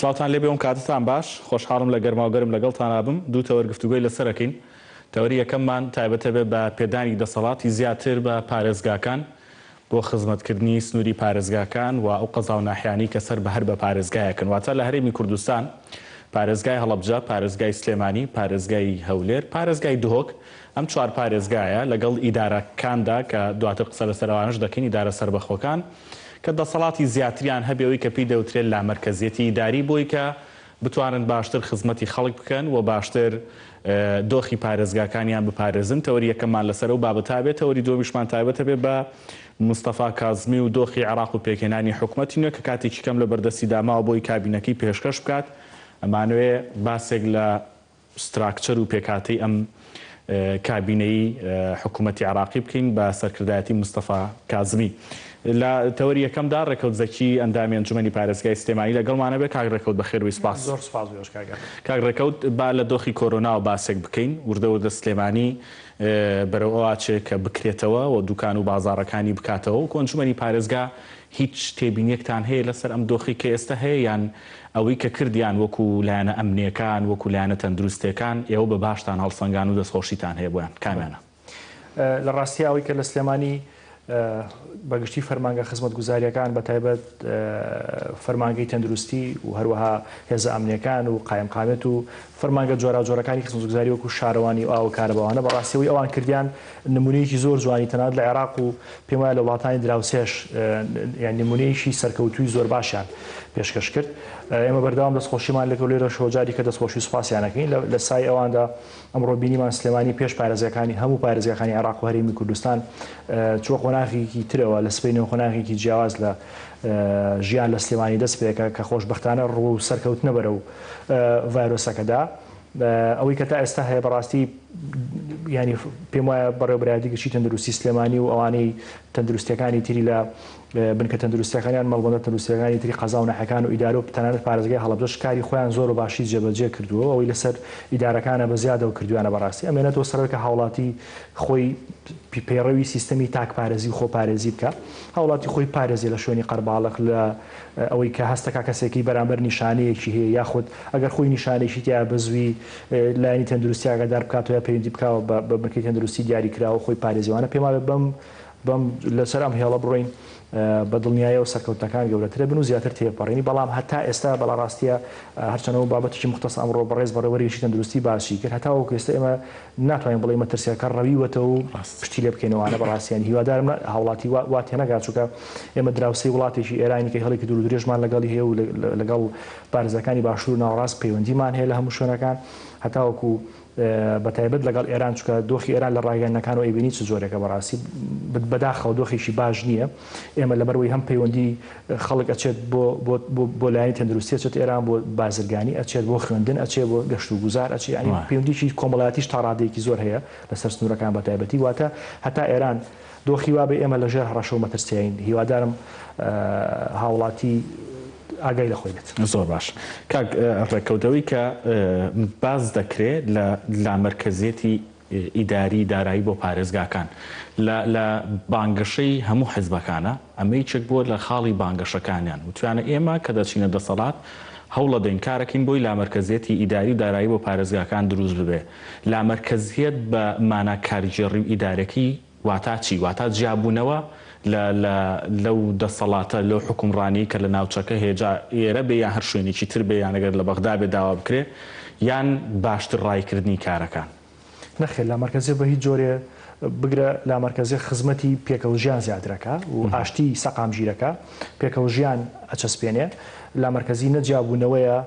ساڵتان لێ بێەوەم کاتتان باش خۆشحاڵم لە گەرماوگەرم لەگەڵتان نابم دوو تەوەر گفتوگوی لەسەرەکەین. تەوەری یەکەممان تایبەتە بێت بە پێدانی دەسەڵاتی زیاتر بە پارێزگاکان بۆ خزمەتکردنی سنووری پارێزگاکان و ئەو قەزا و ناحیانی کە سەر بە هەر بە پارێزگایەکەن. واتە لە هەرێمی کوردستان پارێزگای هەڵەبجە، پارێزگای سلێمانی، پارێزگای هەولێر، پارێزگای دهۆک، ئەم چوار پارێزگایە لەگەڵ ئیدارەکاندا کە دواتر قسە لەسەرەوانش دەکەین ئیدارە سەربەخۆکان کە دەسەڵاتی زیاتریان هەبێەوەی کە پێی دەوترێت لامەرکەزیەتی ئیداری بۆی کە بتوانن باشتر خزمەتی خەڵک بکەن و باشتر دۆخی پارێزگاکانیان بپارێزن. تەوەری یەکەممان لەسەر و بابەتا بێت. تەوەری دووەمیشمان تایبەتە بێت بە مستەفا کازمی و دۆخی عێراق و پێکهێنانی حکوومەتی نوێ کە کاتێکی کەم لە بەردەستی داماوە بۆی کابینەکەی پێشکەش بکات. ئەمانوێ باسێک لە ستراکچەر و پێکاتەی ئەم کابینەی حکوومەتی عێراقی بکەین بە سەرکردایەتی مستەفا کازمی. لە تەوەری یەکەمدا ڕێکەوت زەکی ئەندامی ئەنجومەنی پارێزگای سلێمانی لەگەڵمانە بێت. کاک ڕێکەوت بەخێر و سپاس. زۆر سپاس کاک ڕێکەوت با لە دۆخی کۆرۆنا و باسێک بکەین. وردە سلێمانی بەرەو ئەوچێ کە بکرێتەوە و دوکان و بازاڕەکانی بکاتەوە و ئەنجومەنی پارێزگا هیچ تێبینیەکتان هەیە لەسەر ئەم دۆخی کە ئێستا هەیە یان ئەوەی کە کردیان وەکو لایەنە ئەمنیەکان وەکو لایەنە تەندروستیەکان ئێوە بە باشتان هەڵسەنگان و دەستخۆشیتان هەیە بۆیان کامیانە؟ لە ڕاستی ئەوەی کە لە سلێمانی بەگشتی فەرمانگە خزمەتگوزاریەکان بە تایبەت فەرمانگەی تەندروستی و هەروەها هێزە ئەمنیەکان و قایمقامێت و فەرمانگە جۆرەجۆرەکانی خزمەتگوزاری وەکو شارەوانی و ئاو کارەبەوانە بەڕاستیەوەی ئەوان کردیان نمونەیەکی زۆر جوانی تەنانەت لە عێراق و پێم وایە لە وڵاتانی دراوسێش یان نمونەیەکی سەرکەوتووی زۆر باشیان پێشکەش کرد. ئێمە بەردەوام دەستخۆشیمان لەگەڵ لێرە شۆجاری کە دەستخۆشی سوپاسیانەکەین لە سای ئەواندا ئەمڕۆ بینیمان سلێمانی پێش پارێزەکانی هەموو پارێزەکانی عێراق و هەرێمی کوردستان چوە قۆناغێکی ترەوە لە سبەینەوە قۆناغێکی جیاواز لە ژیان لە سلێمانی دەست پێکە کە خۆشبەختانە ڕوو و سەرکەوتنە بەرە و ڤایرۆسەکەدا. ئەوەی کە تا ئێستا هەیە بەڕاستی ینی پێم وایە بەڕێوەبەرایەتی گشتی تەندروستی سلێمانی و ئەوانەی تەندروستیەکانی تری لە بنکە تەندروستیەکانیان مەڵبەندە تەندروستیەکانی تری قەزا و ناحەکان و ئیدارە و تەنانەت پارێزگای هەڵەبجەش کاری خۆیان زۆر و باشی جێبەجێ کردووە ئەوەی لەسەر ئیدارەکانە بە زیادەوە کردویانە بەڕاستی ئەمێنێتەوە سەرەوەی کە هاوڵاتی خۆی پەیڕەوی سیستەمی تاکپارێزی و خۆپارێزی بکە هاوڵاتی خۆی پارێزی لە شوێنی قەرباڵغ لە ئەوەی کە هەستەکە کەسێکی بەرامبەر نیشانەیەکی هەیە یاخود ئەگەر خۆی نیشانەیەکی تیا بزوی لایەنی تەندروستی ئاگادار بکاتەوە پەیوەندی بکەوە بە بنکەی تەندروستی دیاری کراوە خۆی پارێزیوانە پێم وایە بەم لەسەر ئەم هێڵە بڕۆین بە دڵنیایە و سەرکەوتەکان گەورەترە بن و زیاتر تێپەڕێنی بەڵام هەتا ئێستا بەڵا ڕاستیە هەرچەنەوە بابەتێکی مختص ئەمڕۆ بەڕێز بەڕێوەریشی تەندروستی باسی کرد هەتاوەکو ئێستا ئێمە ناتوانین بڵێ مەترسیەکە ڕەویوەتەوە و پشتی لێ بکەینەوەوانە بەڕاستیان هیوادارم هاوڵاتی وا تێنەگات چووکە ئێمە دراوسەی وڵاتێکی ئێرانی کە هەڵێکی دوور درێژمان لەگەڵی هەیە و لەگەڵ پارێزەکانی باشوور و ناوەڕاست پەیوەندیمان هەیە لە هەموو شوێنەکان هەتاوەکو بەتایبەت لەگەڵ ئێران چکە دۆخی ئێران لە ڕاگەیەنەکان و ئەیبینی چ زۆرێکە بەڕاستی بەداخەوە دۆخێکی باش نییە. ئێمە لەبەرەوەی هەم پەیوەندی خەڵک ئەچێت بۆ لایەنی تەندروستی ئەچێت ئێران بۆ بازرگانی ئەچێت بۆ خوێندن ئەچێت بۆ گەشت و گوزار ئەچێت ینی پەیوەندیی کۆمەڵایەتیش تا ڕادەیەکی زۆر هەیە لەسەر سنوورەکان بەتایبەتی واتە هەتا ئێران دۆخی وابێ ئێمە لەژێر هەڕەشە و مەترسیین هیوادارم هاوڵاتی ئاگای لە خۆی بێت. زۆر باش کاک ڕێکەوتەوەی کە باز دەکرێت لە لامەرکەزیەتی ئیداری دارایی بۆ پارێزگاکان لە بانگەشەی هەموو حیزبەکانە ئەمەی چێک بووە لە خاڵی بانگەشەکانیان وتوانە ئێمە کە دەچینە دەسەڵات هەوڵە دەین کارەکەین بۆی لامەرکەزیەتی ئیداری و دارایی بۆ پارێزگاکان دروست ببێ. لامەرکەزیەت بە مانە کاریگەڕی و ئیدارەکی واتە چی؟ واتە جیابوونەوە لەو دەسەڵاتە لەو حکومڕانی کە لە ناوچەکە هێجا ئێرە بێ یان هەر شوێنێکی تر بێ یان ئەگەر لە بەغدا بێ داوا بکرێ یان باشتر ڕایکردنی کارەکان؟ نەخێر لامەرکەزیە بە هیچ جۆرێ بگرە لامەرکەزیە خزمەتی پێکەوژیان زیاترەکە و ئاشتی سەقام ژیرەکە پێکەوژیان ئەچەسپێنێ لامەرکەزی نەجیابوونەوەیە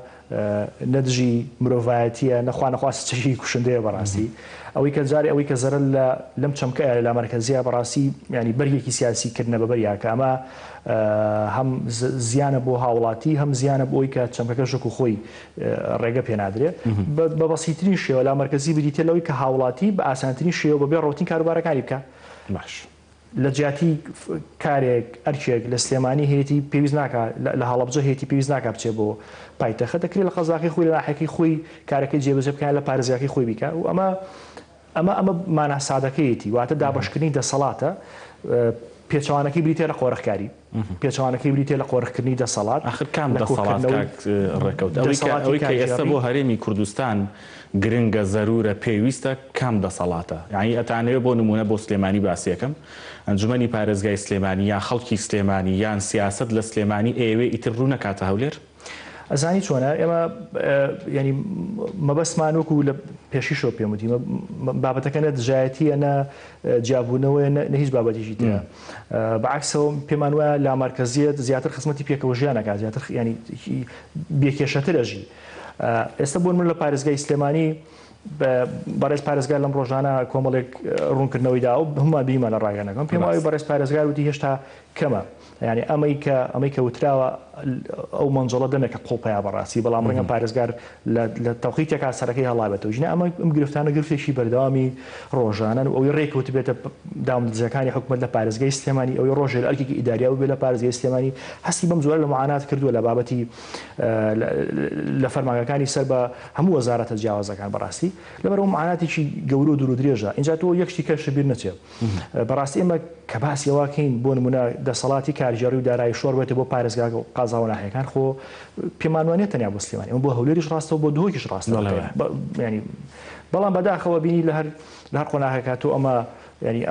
نەدژی مرۆڤایەتیە نەخوا نەخواست چەشی کوشندەیە بەڕاستی ئەوەی کە جارێ ئەوەی کە زەرە لەم چەمکەیە لە لامەرکەزیە بەڕاستی ینی بەریەکی سیاسی کردنە بەبەریە کە ئەمە هەم زیانە بۆ هاوڵاتی هەم زیانە بۆی کە چەمکەکە ژەک و خۆی ڕێگە پێنادرێت بە بەسیترین شێوە لامەرکەزی بریتە لەوەی کە هاوڵاتی بە ئاسانترین شێوە بەبێ ڕۆتین کاروبارەکانی بکە. باش لە جیاتی کارێک ئەرکێک لە سلێمانی هەیەی پێویست ناکە لە هەڵەبجە هەیەی پێویست ناکە بچێ بۆ پایتەخە دەکرێت لە قەزاقی خۆی لە ناحەیەکی خۆی کارەکەی جێبەجێ بکەن لە پارێزگاکەی خۆی بیکە و ئەمە مانە سادەکەیەتی واتە دابەشکردنی دەسەڵاتە پێچوانەکەی بریتێ لە قۆڕخکاری پێچوانەکەی بریتێ لە قۆڕکردنی دەسەڵات آخر کام دەسەڵات ڕێکەوت ئەوەی کە ئێستا بۆ هەرێمی کوردستان گرنگە زەرورە پێویستە کام دەسەڵاتە یعنی ئەتانەوێت بۆ نمونە بۆ سلێمانی باسیەکەم ئەنجومەنی پارێزگای سلێمانی یا خەڵکی سلێمانی یان سیاست لە سلێمانی ئێوێ ئیتر ڕوو نەکاتە هەولێر ئەزانی چۆنە ئێمە ینی مەبەستمان وەکو لە پێشی شۆ پێم وتی بابەتەکە نە دژایەتیە نە جیابوونەوەی نە هیچ بابەتێکی ترە بەعکسەوە پێمان وایە لامەرکەزیەت زیاتر خزمەتی پێکەوە ژیانەکات زیاتر ینی بێکێشەترەژی ئێستا بۆن من لە پارێزگای سلێمانی بەڕێز پارێزگار لەم ڕۆژانە کۆمەڵێک ڕوونکردنەوەیدا و هەمومان بیمە لە ڕاگەنەکەم پێم وایە بەڕێز پارێزگار وتی هێشتا کەمە ینی ئەمەی کە وتراوە ئەو مەنجڵە دەمێکە قوڵپیا بەڕاستی بەڵام ڕەنگە پارێزگار لە تەوقیتێکا سەرەکەی هەڵابێتەوە ژنە ئەم گرفتانە گرفتێکی بەردەوامی ڕۆژانە و ئەوی ڕێکوت بێتە داوامدزەکانی حکومەت لە پارێزگای سلێمانی ئەوی ڕۆژێ ئەرکێکی ئیداریا و بێ لە پارێزگای سلێمانی هەستی بەم زۆر لە معانات کردووە لە بابەتی لە فەرمانگەکانی سەر بە هەموو وەزارەتە جیاوازەکان بەڕاستی لەبەرەوە معاناتێکی گەورە و دوور و درێژە اینجا تۆ یەکشتی کەش بیر نەچێت بەڕاستی ئێمە کە باسیەوەکەین بۆ نمونە دەسەڵاتی کارژێڕی و دارایی شۆڕ بێتە بۆ پارێزگا و قازاوە ناحەکان خۆ پێمانوانێت تەنیا بۆ سلێمانی ئەمە بۆ هەولێریش ڕاستەوە بۆ دهۆکیش ڕاستە ینی بەڵام بەداخەوە بینی لە هەر قۆناغێکات و ئەمە ینی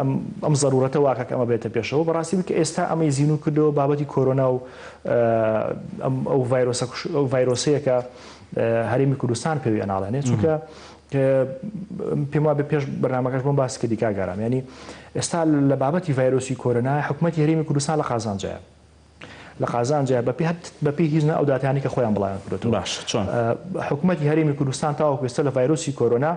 ئەم ضرورەتە واکە ئەمە بێتە پێشەوە بەڕاستی کە ئێستا ئەمەی زیین و کردەوە بابەتی کۆرۆنا و ئەو ڤایرۆسەیەکە هەرێمی کوردستان پێوی ئەناڵێنێت چونکە پێم وایە بە پێش بەرنامەکەش بۆم باس کردی کاگەرام ینی ئێستا لە بابەتی ڤایرۆسی کۆرۆنا حکوومەتی هەرێمی کوردستان لە قازانجایە لە قازانجا بەپی هیچ ئەو دااتیانی کە خۆیان بڵیان کردێتەوە باش چۆن حکوومەتی هەرێمی کوردستان تاوەکو ئێستا لە ڤایرۆسی کۆرۆنا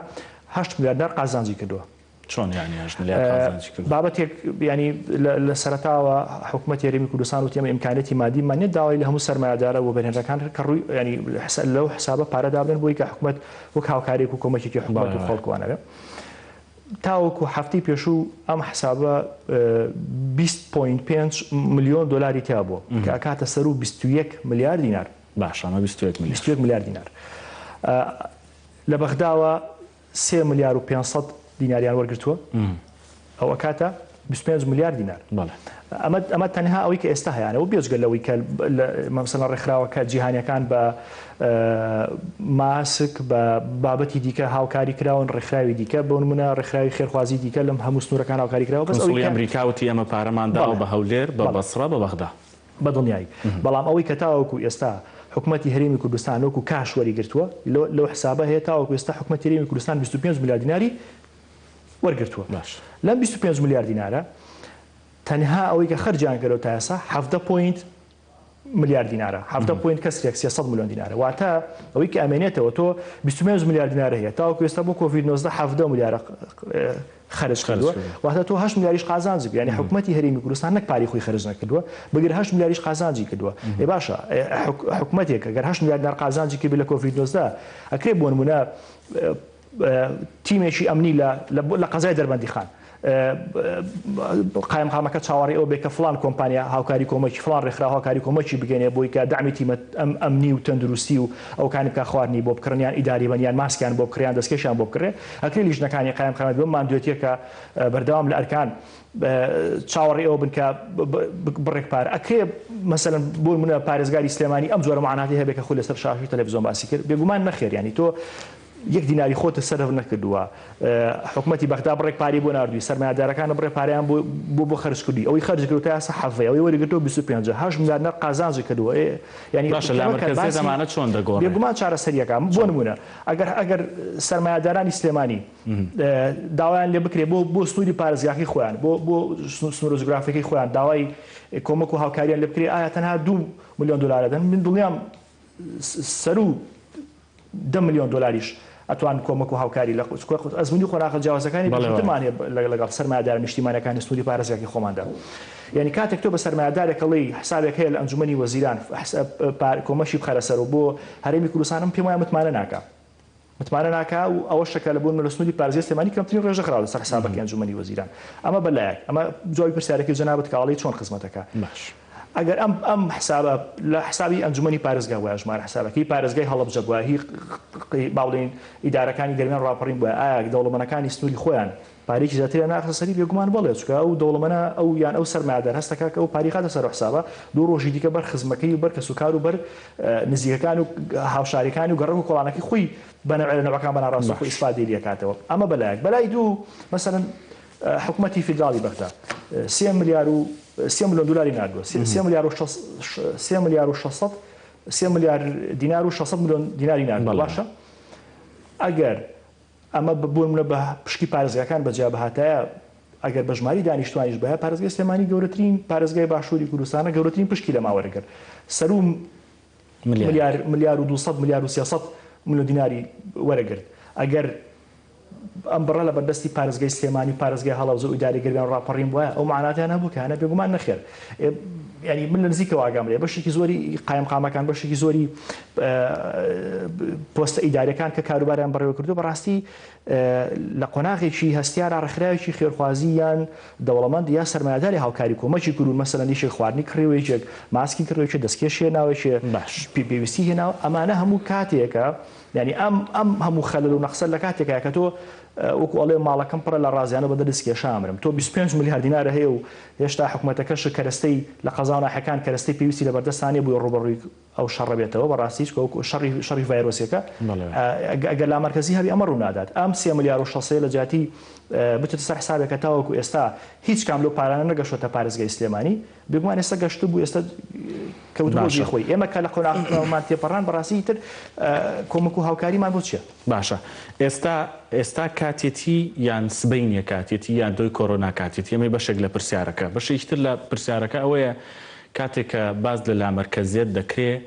8 میلیاردار قازانجی کردووە چۆن یانی 8 میلیارد قازانجی کردووە بابەتێک ینی لە سەرەتاوە حکوومەتی هەرێمی کوردستان وتی ئەمە ئیمکانێتی مادیمان نیە داوای لە هەموو سەرمایه‌دارە و بەرهێنەرەکان کە ڕووی ینی لەو حسابە پارەدا بدەن بۆی کە حکوومەت وەک هاوکارێک و کۆمەکێکی حکوومەت و خەڵکوانەوێت تاوەکو هەفتەی پێشوو ئەم حسابە 20.5 ملیۆن دلاری تیا بووە کە ئەکاتە سەر و 21 میلیارد دینار باش ئەمە 21 میلیارد دینار لە بەغداوە 3 میلیارد و 500 دیناریان وەرگرتووە ئەوە کاتە 25 میلیارد دینار ئەمە تەنها ئەوەی کە ئێستا هەیەەوە بێجگە لەوەی کە مەمسەلا ڕێکخراوەکە جیهانیەکان بە ماسک بە بابەتی دیکە هاوکاری کراون ڕێکخراوی دیکە بۆ نمونە ڕێکخراوی خێرخوازی دیکە لەم هەموو سنوورەکان هاوکاری کراوە بەس ئەوەی ئەمریکاوتی ئەمە پارەمانداوە بە هەولێر بە بەسڕە بە بەغدا بە دڵنیایی بەڵام ئەوەی کە تاوەکو ئێستا حکوومەتی هەرێمی کوردستان وەکو کاش وەریگرتووە لەو حسابە هەیە تاوەکو ئێستا حکوومەتی هەرێمی کوردستان 25 میلیارد دیناری وەرگرتووە باش لەم 25 میلیارد دینارە تەنها ئەوەی کە خەرجیان کردەوە تا ئێستا 7 میلیارد دینارە 7 کەسێک 300 میلیۆن دینارە واتە ئەوەی کە ئەمێنێتەوە تۆ 25 میلیارد دینارە هەیە تاوەکو ئێستا بۆ کۆڤید-19 7 میلیارد خەرج کردووە واتە تۆ 8 میلیاریش قازانجی یعنی حکوومەتی هەرێمی کوردستان نەک پاری خۆی خەرج نەکردووە بەگەر 8 میلیاریش قازانجی کردووە ێ باشە حکوومەتێک ئەگەر 8 میلیارد دینار قازانجی کرد لە کۆڤید-19 ئەکرێ بۆ نمونە تیمێکی ئەمنی لە قەزای دەربەندی خان قایمقامەکە چاوەڕێ ئەو بێکە فلان کۆمپانیا هاوکاری کۆمەکی فلان ڕێکخرا هاوکاری کۆمەکی بگەنێ بۆی کە دامی تیمە ئەمنی و تەندروستی و ئەوکانی بکە خواردنی بۆ بکڕنیان ئیداری بەنیان ماسکیان بۆ بکڕیان دەستکەشیان بۆ بکڕێ ئەکرێ لیژنەکانی قایمقامەت بۆ ماندوێتیەکە بەردەوام لە ئەرکان چاوەڕێ ئەوە بنکە بڕێکپار ئەکرێ مەسەلەن بۆ منە پارێزگاری سلێمانی ئەم زۆرە معاناتی هەبێت کە خۆ لەسەر شاشی تەلەڤیزۆن باسی کرد بێگومان نەخێر ینی تۆ یەک دیناری خۆتە سەرف نەکردووە حکوومەتی بەغدا بڕێکپاری بۆ ناردووی سەرمایه‌دارەکانە بڕێکپاریان بۆ خەرجکردی ئەوەی خەرج کردووە تا ئێستا حەفەیە ئەوەی وەرگرتووە 25 8 میلیارد قازانجی کردووە ینی باشە لە مەرکەزی زەمانە چۆن دەگۆڕێت بێگومان چارەسەریەکە بۆ نمونە ئەگەر سەرمایه‌دارانی سلێمانی داوایان لێ بکرێ بۆ سنووری پارێزگاکەی خۆیان بۆ سنوورە جوگرافیەکەی خۆیان داوای کۆمەک و هاوکاریان لێ بکرێ ئایا تەنها 2 میلیۆن دلار دەن من دڵنیام سەر و 10 میلیۆن دلاریش ئەتوان کۆمەک و هاوکاری لە ئەزمموی خۆراغ جیاوازەکانی بەڵێ لەگەڵ سەرمایه‌دار نیشتیمانەکانی سنووری پارێزگاکی خۆماندا یعنی کاتێک تۆ بە سەرمایه‌دارێکەڵی حسابێک هەیە لە ئەنجومەنی وەزیران کۆمەشی بخەرە سەر و بۆ هەرێمی کوردستانم پێم وایە متمانە ناکا و ئەوە شەکە لە بۆن لە سنووری پارێزگای سلێمانی کەمترین ڕێژە خراوە لەسەر حسابەکەی ئەنجومەنی وەزیران ئەمە بەلایەک ئەمە جوابی پرسیارێکی جەنابەت کاڵی چۆن خزمەتەکە باش ئەگەر ئەم حسابە لە حسابی ئەنجومەنی پارێزگا وایە ژمارە حسابەکەی پارێزگای هەڵەبجە بووە هی باڵێن ئیدارەکانی گەرمیان ڕاپەڕین بووە ئایا دەوڵەمەندەکانی سنووری خۆیان پارێکی زیاتریان ناخستە سەری بێگومان بڵێ چکە ئەو دەوڵەمەندە ئەو یان ئەو سەرمایهدار هەستەکە کە ئەو پاری خاتە سەر حسابە دوو ڕۆژی دیکە بەر خزمەکەی و بەر کەسوکار و بەر نزیکەکان و هاوشاریەکانی و گەڕک و کۆڵانەکەی خۆی بەنەوەی لە نەوەکان بەناڕاست و خۆی ئیسپادی لێکاتەوە ئەمە بەلایەک بەلای دوو مەسەرەن حکوومەتی فیدراڵی بەغدا 3 ملیۆن دلاری نردووە 3 ملیار دینار و 600 ملیۆن دیناری نردووە باشە ئەگەر ئەمە ببوونە بە پشکی پارێزگاکان بەجیا بەهاتایە ئەگەر بە ژماری دانیشتوانیش بەیە پارێزگای سلێمانی گەورەترین پارێزگای باشووری کوردستانە گەورەترین پشکی لە ماوەرەگەر سەر و ملیار و 200 ملیار و 300 ملیۆن دیناری وەرەگرت ئەگەر ئەم بڕە لە بەردەستی پارێزگای سلێمانی پارێزگای هەڵەبجە و ئیداری گەرمیان ڕاپەڕین وایە ئەو معناتیان هەبوو کە هەنە بێگومان نەخێر ینی من لە نزیکەوە ئاگام لێ بەشێکی زۆری قایمقامەکان بەشێکی زۆری پۆستە ئیداریەکان کە کاروباریان بەڕێوە کردو بەڕاستی لە قۆناغێکی هەستیارە ڕێکخراوێکی خێرخوازی یان دەوڵەمەند یا سەرمایهداری هاوکاری کۆمەکی کورد مەسەلەن دیشێک خواردنی کڕێوەیەک ماسکی کڕێوەیەک دەستکێشێ ناوێکێ پێویستی هێناوە ئەمانە هەموو کاتێکە ینی ئەم هەموو خەلل و نەخسەر لە کاتێکە کە تۆ وەکو ئەڵێ ماڵەکەم پڕە لە ڕازیانە بە دەستکێشە ئامرم تۆ 25 ملیار دینارە هەیە و هێشتا حکوومەتەکەش کەرەستەی لە قەزاوناحەکان کەرەستەی پێویستی لە بەردەستانێ بووە ڕوبەڕووی ئەو شەڕەبێتەوە بەڕاستیش شەڕی ڤایرۆسیەکە ئەگەر لا مەرکەزی هەبی ئەمە ڕوونادات ئەم 3 ملیار و 600 لە جیاتی بچێتە سەر حسابێکە تاوەکو ئێستا هیچ کام لەو پارانە نەگەشتە پارێزگای سلێمانی بێگومان ئێستا گەشت بوو ئێستا کەوتبووی خۆی ئێمە کە لە قۆناغمان تێپەڕان بەڕاستی تر کۆمەک و هاوکاریمان بۆ چییە؟ باشە ئێستا کاتێتی یان سبەینە کاتێتی یان دۆی کۆرۆنا کاتێتی ئەمەی بەشێک لە پرسیارەکە بەشێکتر لە پرسیارەکە ئەوەیە کاتێک کە باز لە لامەرکەزیەت دەکرێت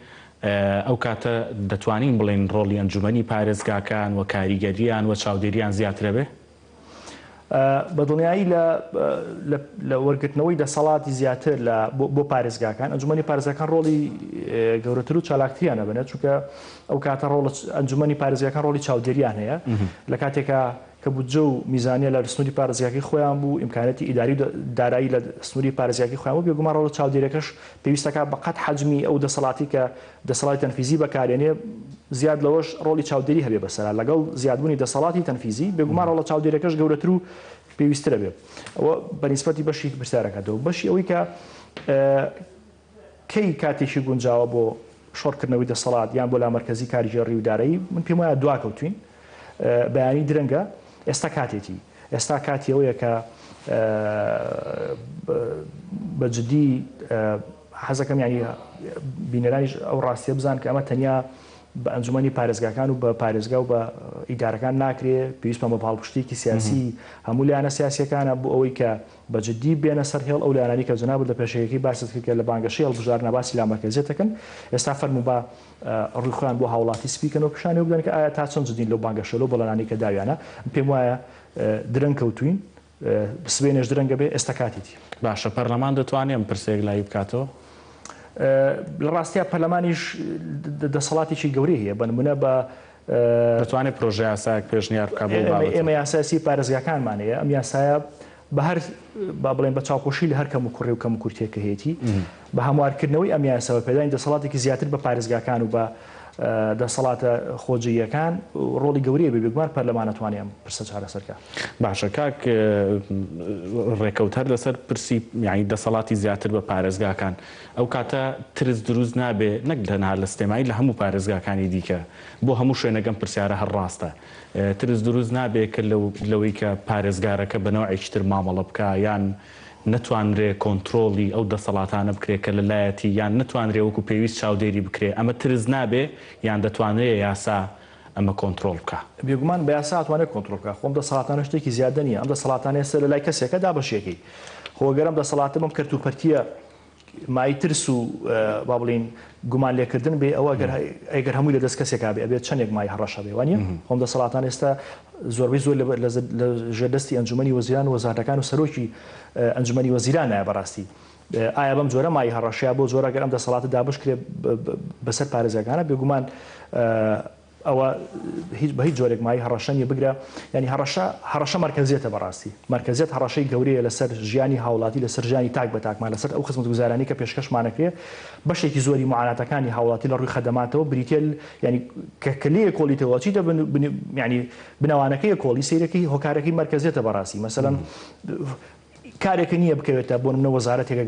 ئەو کاتە دەتوانین بڵێن ڕۆڵی ئەنجومەنی پارێزگاکان و کاریگەریان و چاودێریان زیاترە بێ؟ بەدڵنیایی لە وەرگرتنەوەی دەسەڵاتی زیاتر بۆ پارێزگاکان ئەنجومەنی پارێزگاکان ڕۆڵی گەورەتر و چالاکتریانە بنێت چونکە ئەو کاتە ڕۆڵ ئەنجومەنی پارێزگاکان ڕۆڵی چاودێریان هەیە لە کاتێکە کە بودجە و میزانیە لە سنووری پارێزگاکەی خۆیان بوو ئیمکانەتی ئیداری و دارایی لە سنووری پارێزگاکەی خۆیان بوو بێگومان ڕۆڵ چاودێریەکەش پێویستەکە بەقەت حەجمی ئەو دەسەڵاتی کە دەسەڵاتی تەنفیزی بەکارێنێ زیاد لەوەش ڕۆڵی چاودێری هەبێ بەسەرا لەگەڵ زیادبوونی دەسەڵاتی تەنفیزی بێگومان ڕۆڵە چاودێریەکەش گەورەتر و پێویسترە بێت ئەوە بەنسبەتی بەشی پرسیارەکەتەوە بەشی ئەوەی کە کەی کاتێکی گونجاوە بۆ شۆڕکردنەوەی دەسەڵات یان بۆ لامەرکەزی کاریگەڕی و دارایی من پێم وایە دواکەوتوین بەیانی درەنگە ئێستا کاتێتی ئێستا کاتی ئەوەیە کە بەجددی حەزەکەم ینی بینەرانیش ئەو ڕاستیە بزان کە ئەمە تەنیا بە ئەنجومەنی پارێزگاکان و بە پارێزگا و بە ئیدارەکان ناکرێت پێویستمە بە پاڵپشتێکی سیاسی هەموو لایەنە سیاسیەکانە بۆ ئەوەی کە بەجددی بێنە سەر هێڵ ئەو لایەنانی کە جەناب لە پێشەیەکی باست کرد لە بانگەشەی هەڵبژاردنە باسی لامەرکەزیەتەکەن ئێستا فەرموو بە ڕووی خۆیان بۆ هاوڵاتی سپیکەنەوە پیشانەوە بدەن کە ئایا تا چەند جدین لەو بانگەشە لەو بەڵێنانی کە داویانە پێم وایە درەنگ کەوتوین سبێنێش درەنگە بێ ئێستا کاتیتی باشە پەرلەمان دەتوانێت پرسێک لای بکاتەوە لە ڕاستیە پەرلەمانیش دەسەڵاتێکی گەورەی هەیە بە نمونە بە دەتوانێت پرۆژه یاسایەک پێشنیار بکات ئێمە یاساسی پارێزگاکانمانەیە ئەم یاسایە بە هەر با بڵێن بە چاوپۆشی لە هەر کەم و کوڕێ و کەم و کورتێکە هەیەی بە هەموارکردنەوەی ئەم یاساوە پێدانی دەسەڵاتێکی زیاتر بە پارێزگاکان و بە دەسەڵاتە خۆجیەکان ڕۆڵی گەورەیە بێ بێگومان پەرلەمانەتوانێم پرسە چارەسەرکە باشە کاک ڕێکەوتەر لەسەر پرسی یعنی دەسەڵاتی زیاتر بە پارێزگاکان ئەو کاتە ترس دروست نابێ نەک لەنها لە سلێمانی لە هەموو پارێزگاکانی دیکە بۆ هەموو شوێنەکەم پرسیارە هەر ڕاستە ترس دروست نابێ کە لەوەی کە پارێزگارەکە بەنەوەیەکی تر مامەڵە بکە یان نتوانرێ کۆنتترۆلی ئەو دەسەڵاتانە بکرێت کە لەلایەتی یان نتوانرێ وەکو پێویست چاودێری بکرێت ئەمە ترس نابێ یان دەتوانرێت یاسا ئەمە کۆنتترۆل بکە بێگومان بە یاسا توانێت کۆنتترۆل بکە خۆم دەسەڵاتانە شتێکی زیادە نیە ئەم دەسەڵاتانە ئێستا لە لای کەسێکە دابەشێکی خۆگەرم دەسەڵاتە بم کەرتوپەرتیە مای ترس و با بڵین گومان لێکردن بێ ئەوە ئەگەر هەمووی لە دەست کەسێکا بێ ئەبێت چەندێک مای هەڕەشە بێ وانە خۆم دەسەڵاتان ئێستا زۆربەی زۆر لە ژێردەستی ئەنجومەنی وەزیران و وەزارەکان و سەرۆکی ئەنجومەنی وەزیران نایە بەڕاستی ئایا بەم جۆرە مای هەڕەشەیە بۆ زۆرەگەر ئەم دەسەڵاتە دابش کرێ بەسەر پارێزەکانە بێگومان ئەوە بە هیچ جۆرێک مای هەڕەشەنی بگرە ینی هەڕەشە مرکزیەتە بەڕاستی مرکزیت هەڕەشەی گەورەیە لەسەر ژیانی هاوڵاتی لەسەر ژیانی تاک بە تاکمان لەسەر ئەو خزمەتگوزارانی کە پێشکەشمانەکرێ بەشێکی زۆری معاناتەکانی هاوڵاتی لە ڕووی خەدەماتەوە بریتێ ینی کە لێ کۆلیتەوە چیتە ینی بنەوانەکەی کۆڵی سیرەکەی هۆکارەکەی مرکزیەتە بەڕاستی مەسەلەن کارێکە نییە بکەوێتە بۆ منە وەزارەتێک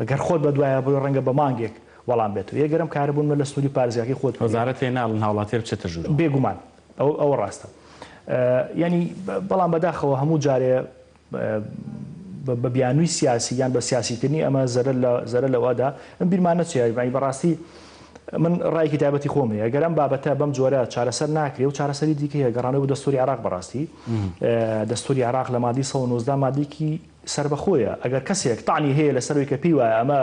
ئەگەر خۆت بە دوایە بۆ ڕەنگە بە مانگێک وەڵام بێت یەگەرم کارە بوون لە سنووری پارێزگاکەی خۆت وەزارەت ناڵن هاوڵاتی بچێتە ژوور بێگومان ئەو ڕاستە ینی بەڵام بەداخەوە هەموو جارێ بە بیانووی سیاسی یان بە سیاسیکردنی ئەمە زەرە لەوەدا ئەم بیرمان نەچێت بەڕاستی من ڕایکی تایبەتی خۆم هەیە گەرم بابەتە بەم جۆرە چارەسەر ناکرێ و چارەسەری دیکە گەڕانەوە بە دەستوری عراق بەڕاستی دەستوری عراق لە مادی 19 مادێکی سربەخۆیە ئەگەر کەسێک تاعنی هەیە لەسەروی کە پێی وایە ئەمە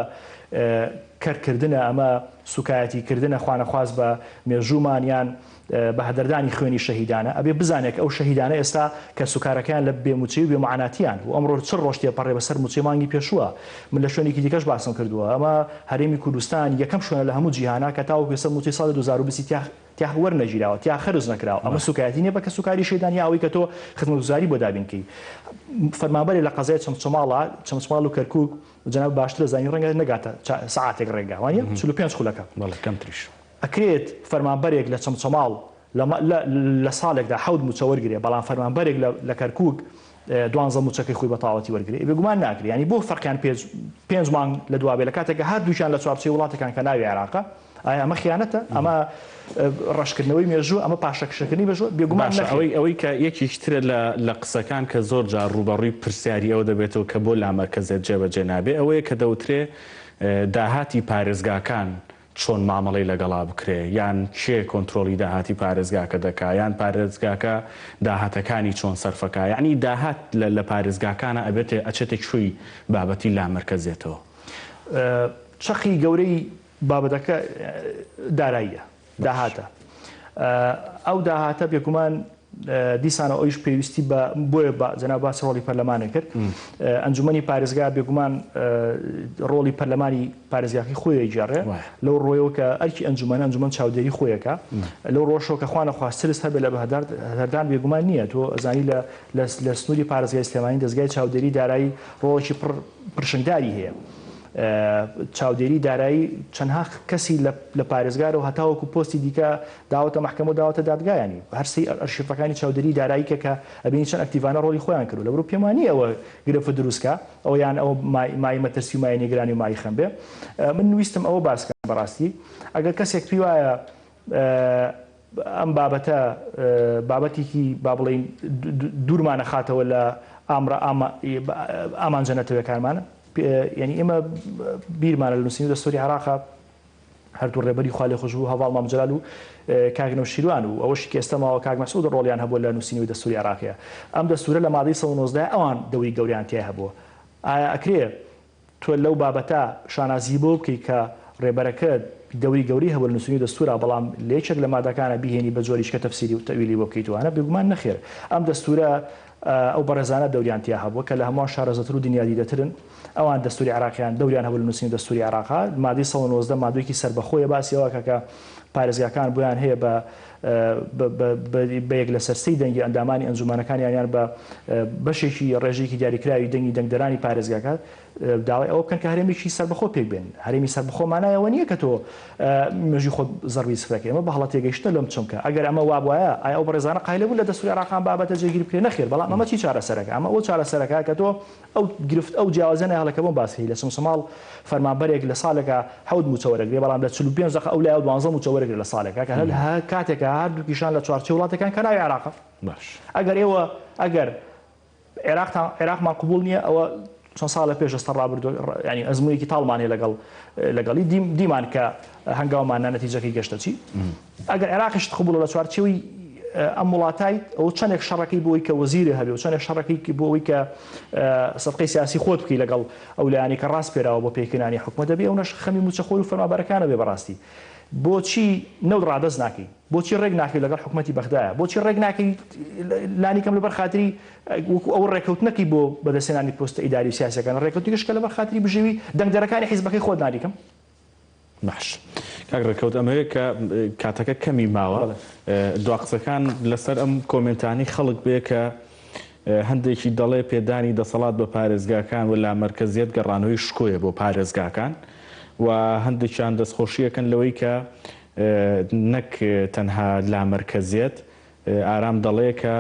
کەرکردنە ئەمە سوکایەتیکردنە خوانەخواز بە مێژوومانیان بە هەدەردانی خوێنی شەهیدانە ئەبێ بزانێک ئەو شەهیدانە ئێستا کە سوکارەکەیان لە بێموچی و بێمعاناتیان و ئەمڕۆ چ ڕۆژتێ پەڕێ بەسەر موچەی مانگی پێشووە من لە شوێنێکی دیکەش باسم کردووە ئەمە هەرێمی کوردستان یەکەم شوێنە لە هەموو جیهانا کە تاوەکو ێستا موچەی ساڵی 2020 تیا وەرنەگیراوە تیا خەرج نەکراوە ئەمە سوکایەتی نییە بە کە سوکاری شەیدانی ئەوەی کە تۆ خزمەتگوزاری بۆ دابینکەی فەرمانبەری لە قەزای چەمچماڵ و کەرکووک جەناب باشترە زانی ڕەنگە نەگاتە سەعاتێک ڕێگا وانە 45 خولەکە کەم تریش ئەکرێت فەرمانبەرێک لە چەمچماڵ لە ساڵێکدا حەوت موچە وەرگێ بەڵام فەرمانبەرێک لە کەرکووک 12 موچەکەی خۆی بە تاواتی وەرگێ بێگومان ناکرێ ینی بۆ فەرقیان 5 مانگ لە دوابێ لە کاتێکە هەر دووشان لە چوارچەی وڵاتەکان کە ناوی عێراقە ئایا ئەمە خیانەتە ئەمە ڕەشکردنەوەی مێژوو ئەمە پاشەکشەکردنی بەژۆ بێگومان ئەوەی کە یەکیشترە لە قسەکان کە زۆر جار ڕوبەڕووی پرسیاری ئەوە دەبێتەوە کە بۆ لامەرکەزێت جێبەجێ نابێ ئەوەیە کە دەوترێ داهاتی پارێزگاکان چۆن مامەڵی لەگەڵا بکرێ یان کێ کۆنتترۆلی داهاتی پارێزگاکە دەکا یان پارێزگاکە داهاتەکانی چۆن سەرفەکە یعنی داهات لە پارێزگاکانە ئەبێتێ ئەچێتێک شووی بابەتی لامەرکەزێتەوە چەخی گەورەی بابەتەکە داراییە داهاتە ئەو داهاتە بێگومان دیسانە ئەویش پێویستی بۆیە جەناب باس ڕۆڵی پەرلەمانە کرد ئەنجومەنی پارێزگا بێگومان ڕۆڵی پەرلەمانی پارێزگاکەی خۆی جێڕێ لەو ڕۆیەوە کە ئەرکی ئەنجومەن چاودێری خۆیەکە لەو ڕۆژەوە کە خوانە خواسترس هەبێت لە هەردان بێگومان نییە تۆ ئەزانی لە سنووری پارێزگای سلێمانی دەستگای چاودێری دارایی ڕۆڵێکی پرشنگداری هەیە چاودێری دارایی چەندها کەسی لە پارێزگارە و هەتاوەکو پۆستی دیکە داوەتە مەحکەمە و داوەتە دادگایانی هەرسی ئەرشیفەکانی چاودێری دارایی کە ئەبینی چەند ئەکتیڤانە ڕۆڵی خۆیان کردو لەبرو پێمانی ئەوە گرفە دروستکە ئەو یان ئەو مای مەترسی و مای نیگرانی و مای خەمبێ من ویستم ئەوە باسکەم بەڕاستی ئەگەر کەسێک پێی وایە ئەم بابەتە بابەتێکی با بڵێین دوورمانە خاتەوە لە ئامانجەنەتەوەکانمانە ینی ئێمە بیرمانە لە نووسینی دەستوری عێراقا هەردوو ڕێبەری خوا لێ خۆش بوو هەواڵ مامجلال و کاگنەوە شیروان و ئەوەشی کە ئێستاماوە کاک مەسعود ڕۆڵیان هەبووە لە نووسینی دەستوری عێراقیە ئەم دەستورە لە مادەی 19 ئەوان دەوری گەوریان تیا هەبووە ئایا ئەکرێ تۆ لەو بابەتە شانازی بۆ بکەی کە ڕێبەرەکە دەوری گەوری هەبوو لە نووسینی دەستورە بەڵام لێچێک لە مادەکانە بیهێنی بە جۆریشکە تەفسیری و تەویلی بۆ بکەیتوانە بێگومان نەخێر ئەم دەستورە ئەو بەڕێزانە دەوریان تیا هەبووە کە لە هەموو شارەزەتر و دنیادی دەترن ئەوان دەستوری عێراقیان دەوریان هەبوو لە نووسینی دەستوری عێراقا مادەی 19 مادوێکی سربەخۆیە باسیەوە کە پارێزگاکان بۆیان هەیە بە یەک لە سەرسەی دەنگی ئەندامانی ئەنجومانەکانیان یان بە بەشێکی ڕێژێکی دیاریکراوی دەنگی دەنگدەرانی پارێزگاکە داوای ئەوە بکەن کە هەرێمێکی سربەخۆ پێک بێن هەرێمی سربەخۆ مانایەوە نییە کە تۆ مێژووی خۆت زەڕوی سفرەکەی ئەمە بە هەڵە تێگەیشتە لەم چونکە ئەگەر ئەمە وابواە ئایا ئەو بەڕێزانە قایلە بوو لە دەستوری عێراقان بابەتە جێگیر بکرێ نەخێر بەڵام ئەمە چی چارەسەرەکە ئەمە ئەو چارەسەرەکە کە تۆ ئەو گرفت ئەو جیاوازە هەڵەکە بۆ باسی لە چمسەماڵ فەرمانبەرێک لە ساڵێکە حەوت موچە وەرەگرێ بەڵام لە 45 دقیقە ئەو لای 12 موچە وەرەگرێ لە ساڵێکە کە هەر کاتێکە هەردووکیشان لە چوارچێ وڵاتەکان کە ناوی عێراقە باش ئەگەر ئێوە ئەگەر عێراقمان قبول نییە ئەوە چەند ساڵە پێش ئێستا ڕابردوو ینی ئەزموویەکی تاڵمان هەیە لەگەڵی دیمان کە هەنگاومان نەتیجەکەی گەشتە چی ئەگەر عێراقیش قبول لە چوارچێوی ئەم وڵاتای ئەو چەندێک شەڕەکەی بۆی کە وەزیرە هەبێ و چەندێک شەڕەکەی بۆەوەی کە سەدقەی سیاسی خۆت بکەی لەگەڵ ئەو لایانی کە ڕاست پێراوە بۆ پێکردنانی حکومەت دەبێ ئەو نەش خەمی موچەخۆر و فەرمانبەرەکانە بێ بەڕاستی بۆچی نەوت ڕادەست ناکەی بۆچی ڕێک ناکەی لەگەڵ حکومەتی بەغدایە بۆچی ڕێک ناکەی لانیکەم لەبەر خاتری ئەو ڕێکەوتنەکەی بۆ بەدەستێنانی پۆستە ئیداری و سیاسەکان ڕێکەوتنیش کە لەبەر خاتری بژێوی دەنگدەرەکانی حیزبەکەی خۆت ناریکەم باش کاکڕێکەوت ئەمەیە کە کاتەکە کەمی ماوە دوا قسەکان لەسەر ئەم کۆمنتانی خەڵک بێ کە هەندێکی دەڵێ پێدانی دەسەڵات بە پارێزگاکان و لا مەرکەزیەت گەڕانەوەی شکۆیە بۆ پارێزگاکان و هەندێکیان دەستخۆشیەکەن لەوەی کە نەک تەنها لا مەرکەزیەت ئارام دەڵێ کە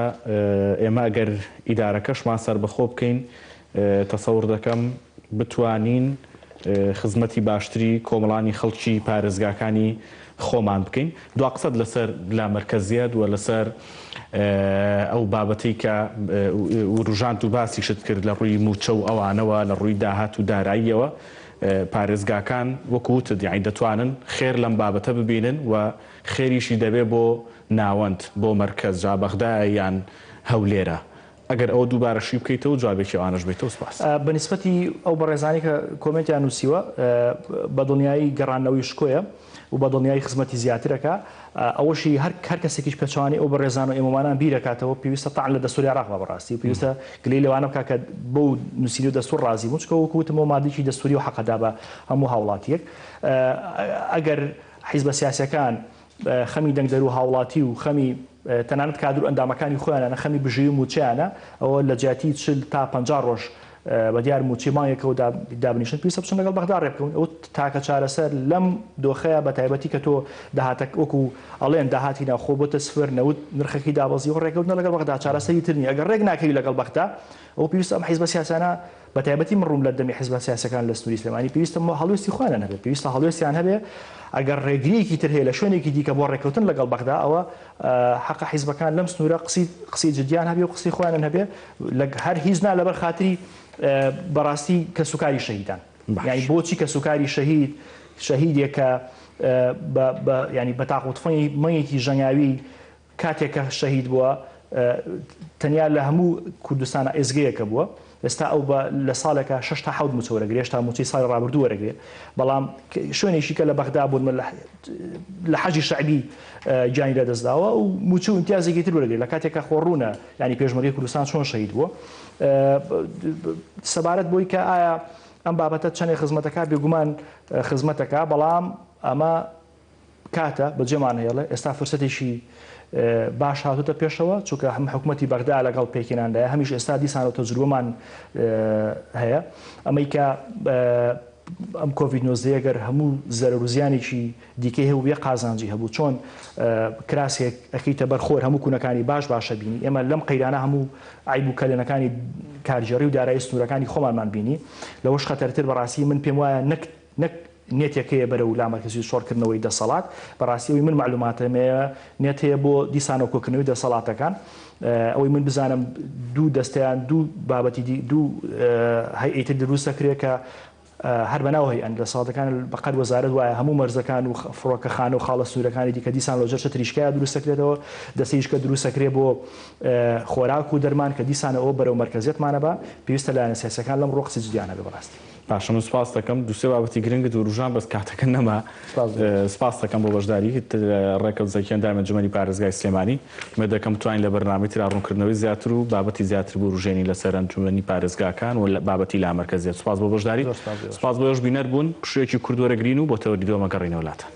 ئێمە ئەگەر ئیدارەکەشمان سەربەخۆ بکەین تەسەور دەکەم بتوانین خزمەتی باشتری کۆمەڵانی خەڵکی پارێزگاکانی خۆمان بکەین. دوا قسەت لەسەر لا مەرکەزیەت و لەسەر ئەو بابەتەی کە ڕژان و باسیشت کرد لە ڕووی موچە و ئەوانەوە لە ڕووی داهات و داراییەوە پارێزگاکان وەکوتت یعنی دەتوانن خێر لەم بابەتە ببینن و خێریشی دەبێ بۆ ناوەند بۆ مەرکەز جا بەغدایە یان هەولێرە. ئەگەر ئەو دووبارەشی بکەیتەوە جوابێکی ئەوانەش بێتەوە. سپاس. بەنسبەتی ئەو بەڕێزانی کە کۆمنتیان نووسیوە بە دڵنیایی گەڕانەوەی شکۆیە و بە دڵنیایی خزمەتی زیاترەکە ئەوەشی هەر کەسێکیش پێچوانی ئەو بەڕێزان و ئێمەمانان بیرەکاتەوە پێویستە تاعن لە دەستوری عێراق بەڕاستی پێویستە گلەی لەوانە بکات کە بەو نووسینی و دەستور ڕازی بوون چکە وەکوتمەوە مادێکی دەستوری و حەقەدا بە هەموو هاوڵاتیەک. ئەگەر حیزبە سیاسیەکان خەمی دەنگدەر و هاوڵاتی و خەمی تەنانەت کادر و ئەندامەکانی خۆیانە خەمی بژێوی موچیانە ئەوە لە جیاتی 40 تا 50 ڕۆژ بە دیار موچی مانگێکەوە دابنیشن پێویستە بچن لەگەڵ بەغدا ڕێ بکەون ئەو تاکە چارەسەر لەم دۆخەیە بە تایبەتی کە تۆ داهاتە وەکو ئەڵێن داهاتی ناخۆ بۆتە سفر نەوت نرخەکەی دابەزی و ڕێکەوتنە لەگەڵ بەغدا چارەسەری ترنی ئەگەر ڕێک ناکەوی لەگەڵ بەغدا ئەو پێویستە ئەم حیزبە سیاسانە بە تایبەتی من ڕووم لە دەمی حیزبە سیاسەکان لە سنووری سلێمانی پێویستە هەڵوێستی خوانە هەبێت پێویستە هەڵوێستیان هەبێ ئەگەر ڕێگریەکی تر هەیە لە شوێنێکی دیکە بۆ ڕێکەوتن لەگەڵ بەغدا ئەوە حەقە حیزبەکان لەم سنوورە قسەی جدیان هەبێ و قسەی خۆیان هەبێ هەر هیچ نا لەبەر خاتری بەڕاستی کە سوکاری شەهیدان یعنی بۆچی کە سوکاری شەهیدێکە ینی بە تاقوتفەی مەیەکی ژەنگاوی کاتێکە شەهید بووە تەنیا لە هەموو کوردستانە ئێزگەیەکە بووە ئێستا ئەو لە ساڵێکە 6 تا 7 موچە وەرەگرێت تا موچەی ساڵی ڕابردوو وەرەگرێت بەڵام شوێنێکی کە لە بەغدا بوون لە حەجی شەعبی جانی لەدەستداوە و موچە و امتیازێکی تر وەرەگرێت لە کاتێکە خۆڕوونە ینی پێشمەرگەی کوردستان چۆن شەهید بووە سەبارەت بۆی کە ئایا ئەم بابەتە چەندێک خزمەتەکە بێگومان خزمەتەکە بەڵام ئەمە کاتە بەجێمان هێڵێ ئێستا فرسەتێکی باش هاتوتە پێشەوە چونکە هەم حکوومەتی بەغدا لەگەڵ پێکێناندایە هەمیش ئێستا دیسان و تەجروبەمان هەیە ئەمەی کە ئەم کۆڤید-19 گەر هەموو زەرەروزیانێکی دیکەی هەبوو بێ قازانجی هەبوو چۆن کراسێک ئەکەیتە بەرخۆر هەموو کوونەکانی باشە بینی ئێمە لەم قەیرانە هەموو عیب و کەلێنەکانی کارژێڕی و دارایی سنوورەکانی خۆمانمان بینی لەوەش خەتەرتر بەڕاستی من پێم وایە نەک نێتێکەیە بەرە و لامەرکزی شۆڕکردنەوەی دەسەڵات بەڕاستیەوەی من معلوماتەمەیە نێت هەیە بۆ دیسانە کۆکردنەوەی دەسەڵاتەکان ئەوەی من بزانم دوو دەستیان دوو بابەتی دوو هەیئەتی دروست دەکرێت کە هەر بەناو هەیە دەسەڵاتەکان بەقەد وەزارەت وایە هەموو مەرزەکان و فڕۆکەخانە و خاڵە سنوورەکانی دیکە دیسان لەژەر چە تریشکایە دروست دەکرێتەوە دەستەیشکە دروست دەکرێت بۆ خۆراک و دەرمان کە دیسانە ئەوە بەرەو مەرکەزیەتمانە بە پێویستە لایەنە سیاسەکان لەم ڕۆ قسەی جدیانە بێ بەڕاستی. باشم سپاس دەکەم دووسێ بابەتی گرنگت و ڕژان بەس کاتەکە نەما سپاس دەکەم بۆ بەشداری ڕێکەوت زەکیەندامە ئەنجومەنی پارێزگای سلێمانی مێ دەکەم توانین لە بەرنامەی تر ڕوونکردنەوەی زیاتر و بابەتی زیاتر بۆ ڕژێنی لەسەر ئەنجومەنی پارێزگاکان و بابەتی لا مەرکەزیەت سپاس بۆ بەشداری سپاس بۆ ئێوەش بینەر بوون پشوێکی کورد وەرەگرین و بۆ تەوەری دۆمەگەڕینەوە وڵاتە.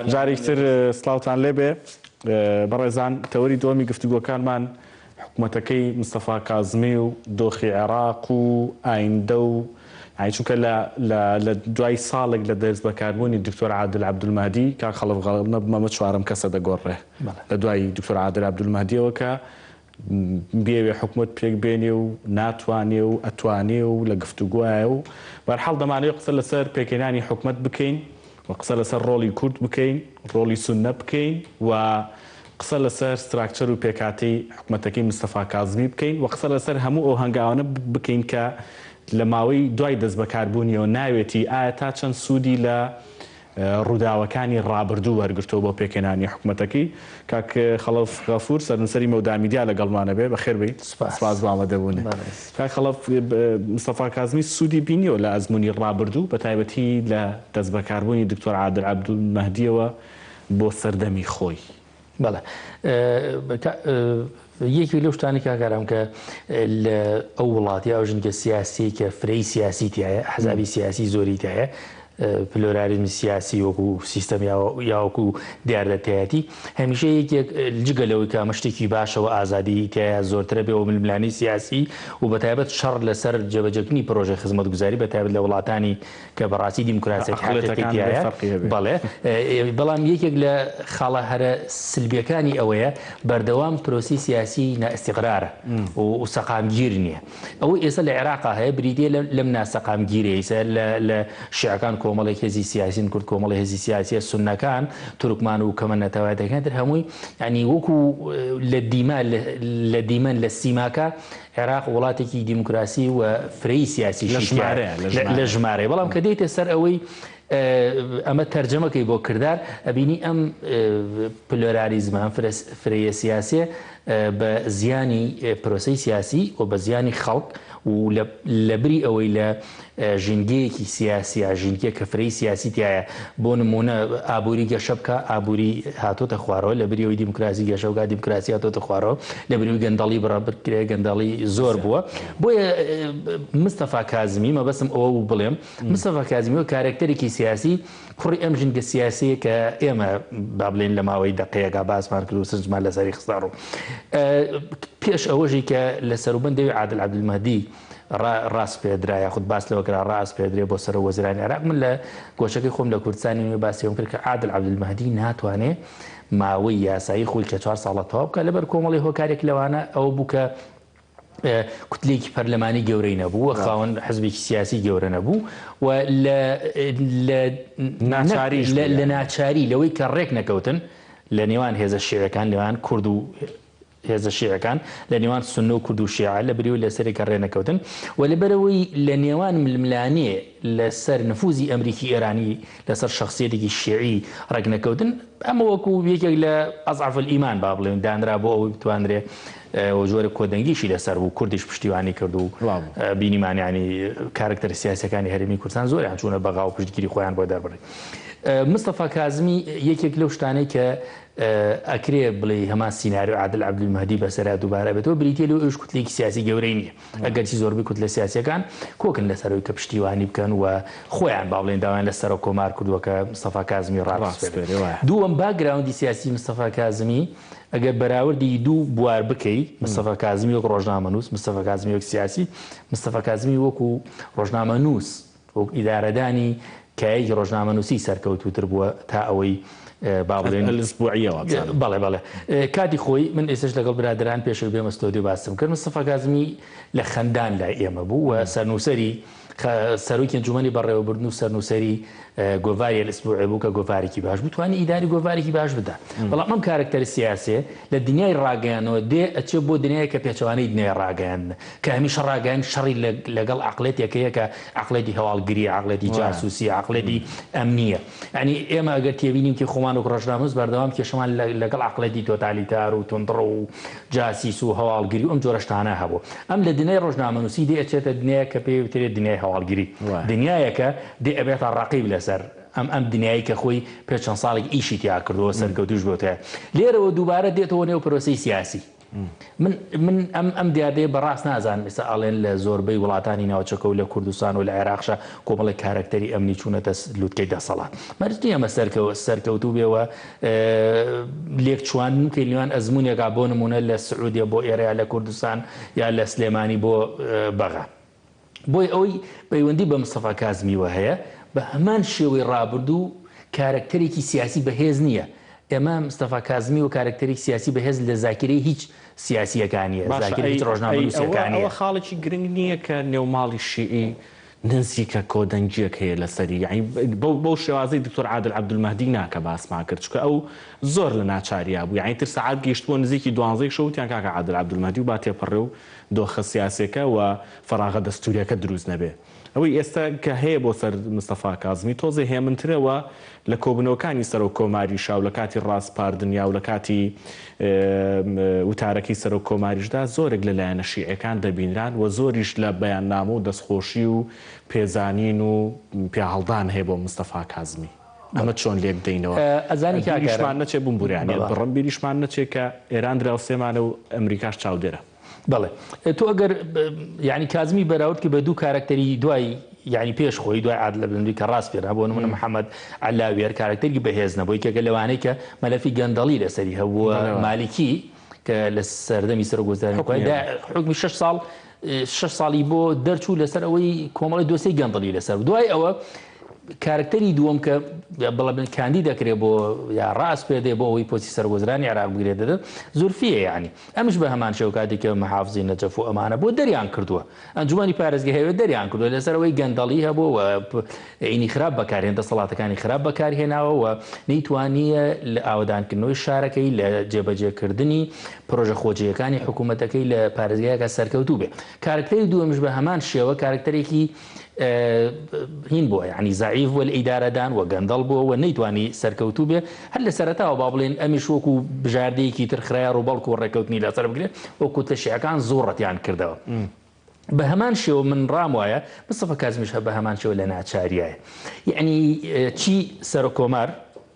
جارێکتر سڵاوتان لێبێ بەڕێزان تەوەری دووەمی گفتوگۆکانمان حکوومەتەکەی مستەفا کازمی و دۆخی عێراق و ئایندە و چونکە لە دوای ساڵێک لە دەست بەکاربوونی دکتۆر عادل عەبدولمەهدی کاک خەڵف غەڵب مەمە چوارەم کەسە دەگۆڕێ لە دوای دکتۆر عادل عەبدولمەهدیەوە کە بێوێ حکوومەت پێک بێنێ و ناتوانێ و ئەتوانێ و لە گفتوگوایە و بەرحەڵ دەمانەوێت قسە لەسەر پێکهێنانی حکوومەت بکەین و قسە لەسەر ڕۆڵی کورد بکەین ڕۆڵی سونە بکەین و قسە لەسەر ستراکچەر و پێکاتی حکوومەتەکەی مستەفا کازمی بکەین و قسە لەسەر هەموو ئەو هەنگاوانە بکەین کە لە ماوەی دوای دەست بەکاربوونیەوە ناوێتی ئایا تا چەند سوودی لە ڕووداوەکانی ڕابردوو وەرگرتەوە بۆ پێکهێنانی حکوومەتەکەی کاک خەڵف غەفور سەرنووسەری مەودامیدیا لەگەڵمانە بێ بەخێر بێیت سپاس بۆ ئامادەبوونە کاک خەڵف مستەفا کازمی سوودی بینیەوە لە ئەزمموی ڕابردوو بە تایبەتی لە دەست بەکاربوونی دکتۆر عادل عەبدولمەهدیەوە بۆ سەردەمی خۆی بەڵێ یەکی لەو شتانی کاکارم کە لە ئەو وڵاتی ئەو ژنگە سیاسی کە فرەی سیاسی تایە حەزابی سیاسی زۆری تایە پلۆراریزمی سیاسی وەکو سیستەم یاوەکو دیاردەتایەتی هەمیشە یەکێک جگەلەوەی کە مەشتێکی باشەوە ئازادی تایە زۆرترە بێ و ململانی سیاسی و بەتایبەت شەڕ لەسەر جێبەجەکردنی پرۆژەی خزمەتگوزاری بەتایبەت لە وڵاتانی کە بەڕاستی دیموکراسیەتی حقیقیە بەڵێ بەڵام یەکێک لە خاڵە هەرە سلبیەکانی ئەوەیە بەردەوام پرۆسی سیاسی نائستیقرارە و سەقامگیر نییە ئەوەی ئێستا لە عێراقا هەیە بریتێ لەم ناسەقامگیرە ئێستا لە شیعەکان کۆمەڵێک هێزی سیاسین کورد کۆمەڵی هێزی سیاسیە سونەکان تورکمان و کەمە نەتەوایەتەکان تر هەمووی ینی وەکو لە دیمەن لە سیماکە عێراق وڵاتێکی دیموکراسی و فرەی سیاسی لە ژمارە بەڵام کە دێتە سەر ئەوەی ئەمە تەرجەمەکەی بۆ کردار ئەبینی ئەم پلۆراریزمە فرەیە سیاسێ بە زیانی پرۆسەی سیاسی و بە زیانی خەڵک و لەبری ئەوەی لە ژینگەیەکی سیاسی ژینگە کە فرەی سیاسی تایە بۆ نمونە ئابووری گەشە بکە ئابووری هاتۆتە خوارەوە لە بریەوەی دیموکراسی گەشەوگا دیموکراسی هاتۆتە خوارەوە لە بریەوەی گەندەڵی بڕابرکرێ گەندەڵی زۆر بووە بۆیە مستەفا کازمی مەبەستم ئەوە بڵێم مستەفا کازمی و کارێکتەرێکی سیاسی کوڕی ئەم ژینگە سیاسەیە کە ئێمە با بڵێن لە ماوەی دەقەیەکە باسمان کرد و سنجمان لەسەری خستاڕ پێش ئەوەژی کە لە سەروبەندەوەی عادل عەبدولمەهدی ڕاست پێدرا یاخود باس لەوەکرا ڕاست پێدرێ بۆ سەر وەزیرانی عێراق من لە گۆشەکەی خۆم لە کوردستانی باسیەوەم کرد کە عادل عەبدولمەهدی ناتوانێت ماوەی یاسایی خۆی کە 4 ساڵە تەواو بکە لەبەر کۆمەڵی هۆکارێک لەوانە ئەوە بوو کە کوتلێکی پەرلەمانی گەورەی نەبوو خاوەن حزبێکی سیاسی گەورە نەبوو و لە ناچاری لەوەی کە ڕێک نەکەوتن لە نێوان هێزە شیعەکان لەوان کورد و هێزە شیعەکان لە نێوان سونە و کورد و شیعە لە بریەوە لەسەرێک کە ڕێنەکەوتن و لەبەرەوەی لە نێوان ململانێ لەسەر نفوزی ئەمریکی ئێرانی لەسەر شخصیەتێکی شیعی ڕێک نەکەوتن ئەمە وەکو یەکێک لە ئەضعف الئیمان با بڵێن دانرا بۆ ئەوەی بتوانرێ جۆرە کۆدەنگیشی لەسەر بوو کوردیش پشتیوانی کرد و بینیمانیانی کارکتەر سیاسەکانی هەرێمی کوردستان زۆریان چوونە بەغا و پشتگیری خۆیان بۆ دەربڕی مستەفا کازمی یەکێک لەو شتانەی کە ئەکرێ بڵێ هەمان سیناریۆ عادل عەبدولمەهدی بەسەرا دووبارە بێتەوە بریتێ لەو ئەوش کوتلێکی سیاسی گەورەی نییە ئەگەرچی زۆربەی کوتلە سیاسیەکان کۆکن لەسەرەوەی کە پشتیوانی بکەن و خۆیان با بڵێن داوایان لەسەر کۆمار کردووە کە مستەفا کازمی ڕاست دووەم باگراوندی سیاسی مستەفا کازمی ئەگەر بەراوردی دوو بوار بکەیت مستەفا کازمی وەک ڕۆژنامەنووس مستەفا کازمی وەک سیاسی مستەفا کازمی وەکو ڕۆژنامەنووس وەک ئیدارەدانی کایەکی ڕۆژنامەنووسی سەرکەوتوتر بووە تا ئەوەی با بڵێن بەڵێ بەڵێ کاتی خۆی من ئێستش لەگەڵ برادران پێشەوە بێمە ستۆدیۆ باسم کرد مستەفا کازمی لە خەندان لای ئێمە بوو و سەرنووسەری سەرۆکی ئەنجومەنی بەڕێوەبردن و سەرنووسەری گۆڤاری ئەلئسبوعی بوو کە گۆڤارێکی باش بوو توانی ئیداری گۆڤارێکی باش بدە بەڵام ئەم کارکتەر سیاسێ لە دنیای ڕاگەیانەوە دێ ئەچێ بۆ دنیای کە پێچەوانەی دنیای ڕاگەیان کە هەمیشە ڕاگەیان شەڕی لەگەڵ عەقڵێتێکەیە کە عەقڵێتی هەواڵگری عەقڵێتی جاسووسی عەقڵێتی ئەمنیە ینی ئێمە ئەگەر تێبینیم کە خۆمان و ڕۆژنامەنووس بەردەوام کێشەمان لەگەڵ عەقڵێتی تۆتالیتار و توندڕ و جاسیس و هەواڵگری و ئەم جۆرە شتانە هەبوو ئەم لە دنیای ڕۆژنامەنووسی دێ ئەچێتە دنیای کە پێوترێت دنیای هەواڵگری دنیایەکە دێ ئەبێتە ڕەقیب لەسەر ئەم دنیایی کە خۆی پێ چەند ساڵێک ئیشی تیا کردەوە سەرکەوتوش بۆتە لێرەوە دووبارە دێتەوە نێو پرۆسەی سیاسی من ئەم دیاردەیە بەڕاست نازان ئێستا ئەڵێن لە زۆربەی وڵاتانی ناوچەکە و لە کوردستان و لە عێراقشە کۆمەڵی کارکتەری ئەمنی چوونەتە لووتکەی دەسەڵات مەرجنی ئەمە سەرکەوتوو بێەوە لێک چوان کەیلیوان ئەزمونێکا بۆ نمونە لە سعودیە بۆ ئێرە لە کوردستان یا لە سلێمانی بۆ بەغا بۆی ئەوەی پەیوەندی بە مستەفا کازمیوە هەیە بە هەمان شێوەی ڕابردوو کارکتەرێکی سیاسی بەهێز نییە ئێمە مستەفا کازمی و کارکتەری سیاسی بەهێز لە زاکرەی هیچ سیاسیەکانیە زاکرەی هیچ ڕۆژنامەنووسەکانیە خاڵێکی گرنگ نییە کە نێوماڵی شیعی نزیکە کۆدەنگیەک هەیە لەسەری بەو شێوازەی دکتۆر عادل عەبدولمەهدی ناکە باسمان کرد چکە ئەو زۆر لە ناچاریا بوو یعنی تر سەعات گەیشتبووە نزیکی 12 شەوتیان کاکە عادل عەبدولمەهدی و با تێپەڕێ و دۆخە سیاسیەکە و فەراغە دەستوریەکە دروست نەبێ ئەوەی ئێستا کە هەیە بۆ سەر مستەفا کازمی تۆزێ هێمنترەوە لە کۆبنەوەکانی سەر و کۆماری شاو لە کاتی ڕاستپاردنیا و لە کاتی وتارەکەی سەر و کۆماریشدا زۆرێک لەلایەنە شیعەکان دەبینران و زۆریش لە بەیاننامە و دەستخۆشی و پێزانین و پێهەڵدان هەیە بۆ مستەفا کازمی ئەمە چۆن لێک دەینەوە ئەزانی بیریشمان نەچێ بمبوریانێت بڕم بیریشمان نەچێت کە ئێران دراوسێمانە و ئەمریکاش چاودێرە بەڵێ تۆ ئەگەر ینی کازمی بەراورد کە بە دوو کارکتەری دوای ینی پێش خۆی دوای عادل عەبدولمەهدی کە ڕاست پێرا بۆ نمونە محەممەد عەلاوی کارکتەری بەهێز نەبووی کە لەوانەیە کە مەلەفی گەندەڵی لەسەری هەبووە مالیکی کە لە سەردەمی سەرۆکوەزارانی حکمی 6 ساڵی بۆ دەرچوو لەسەر ئەوەی کۆمەڵی دۆسەی گەندەڵی لەسەر دوای ئەوە کارکتەری دووەم کە بڵێ کاندی دەکرێت بۆ یا ڕاست پێدێ بۆ ئەوەی پۆستی سەرۆکوەزارانی عێراق بگرێت دەدەن زولفیە یعنی ئەمش بە هەمان شێوە کاتێک کە مەحافزی نەجەف و ئەمانە بۆ دەریان کردووە ئەنجومەنی پارێزگای هەیە دەریان کردووە لەسەرەوەی گەندەڵی هەبوو و عینی خراپ بەکارهێن دەسەڵاتەکانی خراپ بەکارهێناوە و نەیتوانیە لە ئاودانکردنەوەی شارەکەی لە جێبەجێکردنی پرۆژە خۆجیەکانی حکوومەتەکەی لە پارێزگایەکە سەرکەوتوو بێ کارکتەری دووەمش بە هەمان شێوە کارکتەرێکی هین بووە یعنی زعیف بووە لە ئیدارەدان و گەندەڵ بووە و نەیتوانی سەرکەوتوو بێ هەر لە سەرەتاوە با بڵێن ئەمیش وەکو بژاردەیەکی تر خرایا ڕووبەڵک و ڕێکەوتنی لەسەر بگرێت وەکو تەشیعەکان زۆر ڕەتیان کردەوە بە هەمان شێوە من ڕام وایە مستەفا کازمیش بە هەمان شێوە لە ناچاریایە یعنی چی سەرۆکۆمار